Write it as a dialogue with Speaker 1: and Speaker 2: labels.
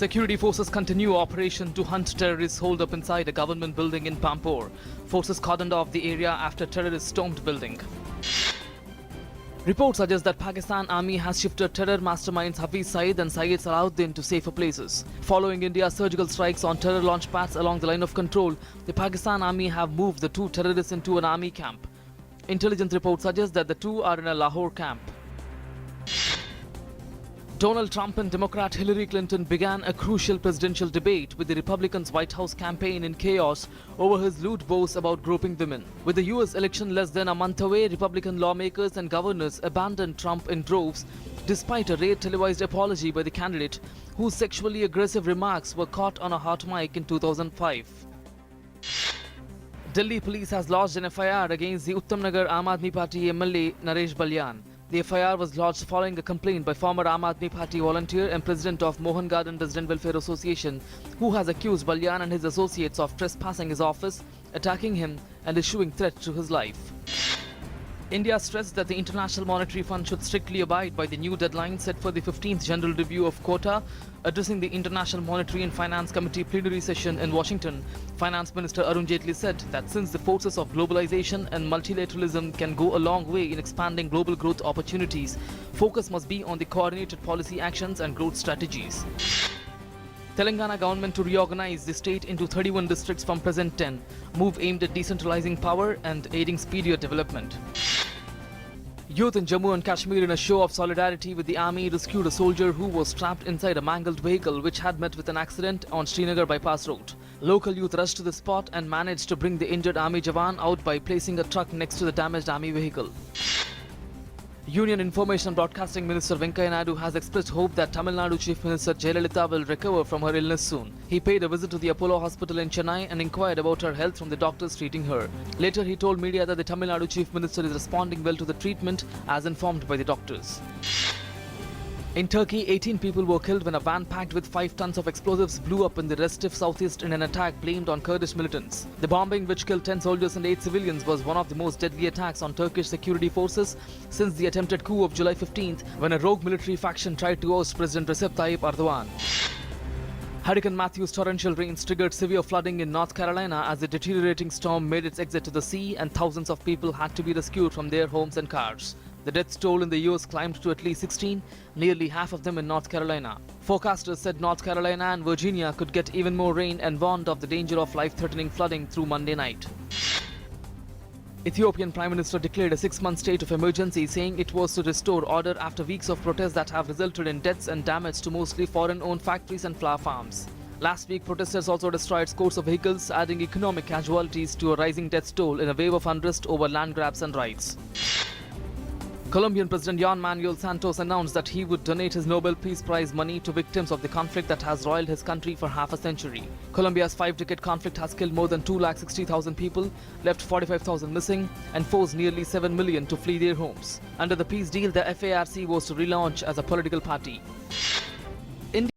Speaker 1: Security forces continue operation to hunt terrorists holed up inside a government building in Pampore. Forces cordoned off the area after terrorists stormed building. Reports suggest that Pakistan Army has shifted terror masterminds Hafiz Saeed and Syed Salahuddin to safer places. Following India's surgical strikes on terror launch pads along the line of control, the Pakistan Army have moved the two terrorists into an army camp. Intelligence reports suggest that the two are in a Lahore camp. Donald Trump and Democrat Hillary Clinton began a crucial presidential debate with the Republicans' White House campaign in chaos over his lewd boasts about groping women. With the US election less than a month away, Republican lawmakers and governors abandoned Trump in droves despite a rare televised apology by the candidate whose sexually aggressive remarks were caught on a hot mic in 2005. Delhi police has lodged an FIR against the Uttamnagar Aam Aadmi Party MLA Naresh Balyan. The FIR was lodged following a complaint by former Aam Aadmi Party volunteer and president of Mohan Garden Resident Welfare Association, who has accused Balyan and his associates of trespassing his office, attacking him and issuing threats to his life. India stressed that the International Monetary Fund should strictly abide by the new deadline set for the 15th General Review of Quota. Addressing the International Monetary and Finance Committee plenary session in Washington, Finance Minister Arun Jaitley said that since the forces of globalization and multilateralism can go a long way in expanding global growth opportunities, focus must be on the coordinated policy actions and growth strategies. Telangana government to reorganize the state into 31 districts from present 10, move aimed at decentralizing power and aiding speedier development. Youth in Jammu and Kashmir, in a show of solidarity with the army, rescued a soldier who was trapped inside a mangled vehicle which had met with an accident on Srinagar bypass road. Local youth rushed to the spot and managed to bring the injured army jawan out by placing a truck next to the damaged army vehicle. Union Information and Broadcasting Minister Venkaiah Naidu has expressed hope that Tamil Nadu Chief Minister Jayalalitha will recover from her illness soon. He paid a visit to the Apollo Hospital in Chennai and inquired about her health from the doctors treating her. Later, he told media that the Tamil Nadu Chief Minister is responding well to the treatment as informed by the doctors. In Turkey, 18 people were killed when a van packed with 5 tons of explosives blew up in the restive southeast in an attack blamed on Kurdish militants. The bombing, which killed 10 soldiers and 8 civilians, was one of the most deadly attacks on Turkish security forces since the attempted coup of July 15th, when a rogue military faction tried to oust President Recep Tayyip Erdogan. Hurricane Matthew's torrential rains triggered severe flooding in North Carolina as the deteriorating storm made its exit to the sea and thousands of people had to be rescued from their homes and cars. The death toll in the US climbed to at least 16, nearly half of them in North Carolina. Forecasters said North Carolina and Virginia could get even more rain and warned of the danger of life-threatening flooding through Monday night. Ethiopian Prime Minister declared a 6-month state of emergency, saying it was to restore order after weeks of protests that have resulted in deaths and damage to mostly foreign-owned factories and flower farms. Last week, protesters also destroyed scores of vehicles, adding economic casualties to a rising death toll in a wave of unrest over land grabs and riots. Colombian President Juan Manuel Santos announced that he would donate his Nobel Peace Prize money to victims of the conflict that has roiled his country for half a century. Colombia's 5-decade conflict has killed more than 260,000 people, left 45,000 missing, and forced nearly 7 million to flee their homes. Under the peace deal, the FARC was to relaunch as a political party.